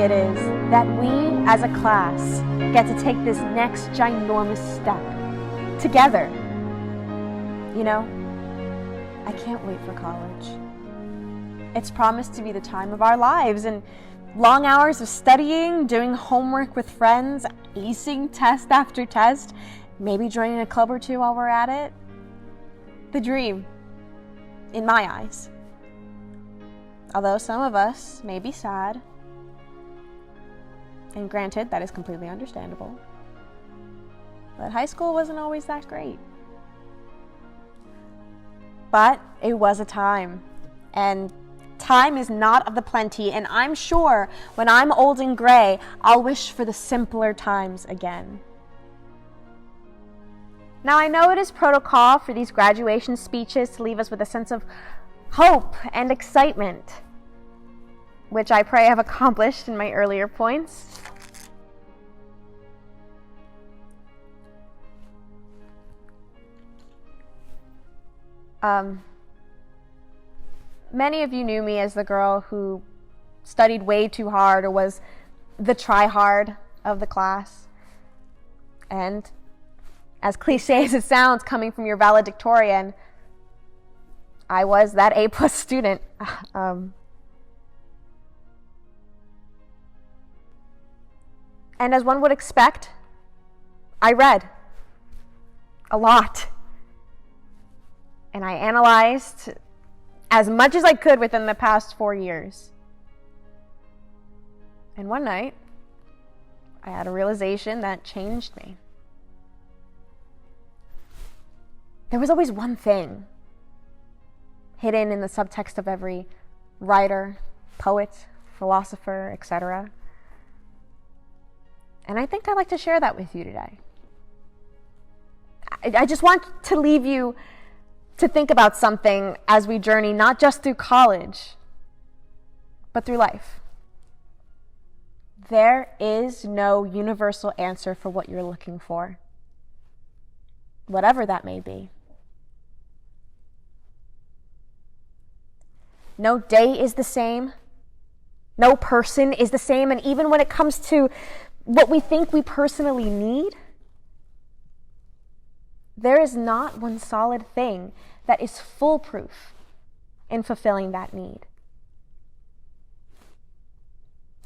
it is that we as a class get to take this next ginormous step together. You know, I can't wait for college. It's promised to be the time of our lives, and long hours of studying, doing homework with friends, acing test after test, maybe joining a club or two while we're at it. The dream, in my eyes. Although some of us may be sad, and granted, that is completely understandable, but high school wasn't always that great. But it was a time, and time is not of the plenty, and I'm sure when I'm old and gray, I'll wish for the simpler times again. Now, I know it is protocol for these graduation speeches to leave us with a sense of hope and excitement, which I pray I've accomplished in my earlier points. Many of you knew me as the girl who studied way too hard or was the try-hard of the class. And as cliche as it sounds, coming from your valedictorian, I was that A+ student. And as one would expect, I read a lot. And I analyzed as much as I could within the past 4 years. And one night, I had a realization that changed me. There was always one thing hidden in the subtext of every writer, poet, philosopher, etc. And I think I'd like to share that with you today. I just want to leave you to think about something as we journey not just through college, but through life. There is no universal answer for what you're looking for, whatever that may be. No day is the same. No person is the same. And even when it comes to what we think we personally need, there is not one solid thing that is foolproof in fulfilling that need.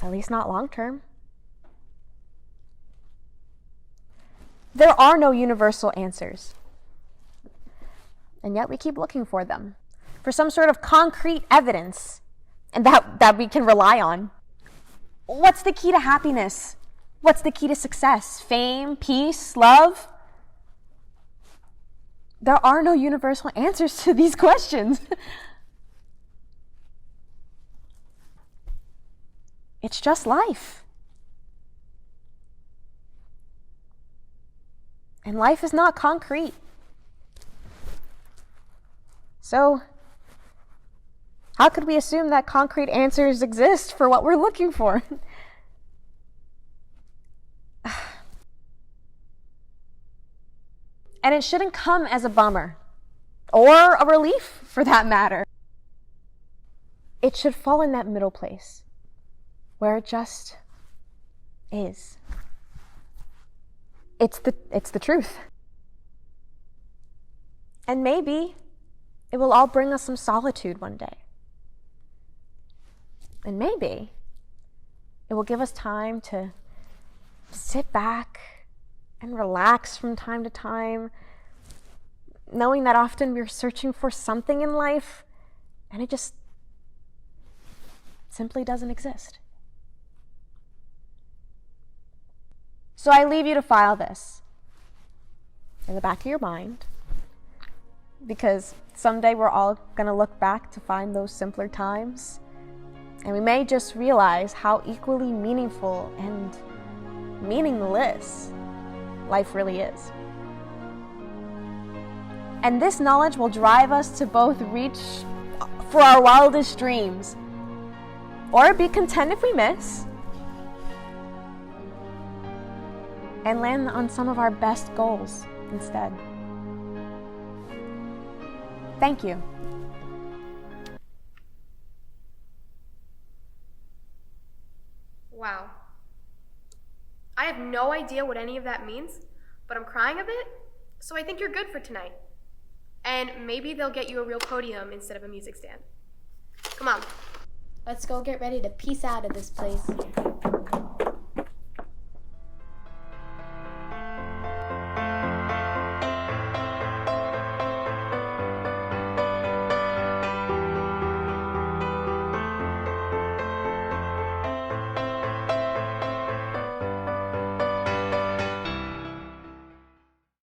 At least not long term. There are no universal answers. And yet we keep looking for them, for some sort of concrete evidence and that we can rely on. What's the key to happiness? What's the key to success? Fame, peace, love? There are no universal answers to these questions. It's just life. And life is not concrete. So, how could we assume that concrete answers exist for what we're looking for? And it shouldn't come as a bummer, or a relief for that matter. It should fall in that middle place, where it just is. It's the truth. And maybe it will all bring us some solitude one day. And maybe it will give us time to sit back and relax from time to time, knowing that often we're searching for something in life and it just simply doesn't exist. So I leave you to file this in the back of your mind, because someday we're all going to look back to find those simpler times, and we may just realize how equally meaningful and meaningless life really is. And this knowledge will drive us to both reach for our wildest dreams, or be content if we miss, and land on some of our best goals instead. Thank you. Wow. I have no idea what any of that means, but I'm crying a bit, so I think you're good for tonight. And maybe they'll get you a real podium instead of a music stand. Come on. Let's go get ready to peace out of this place.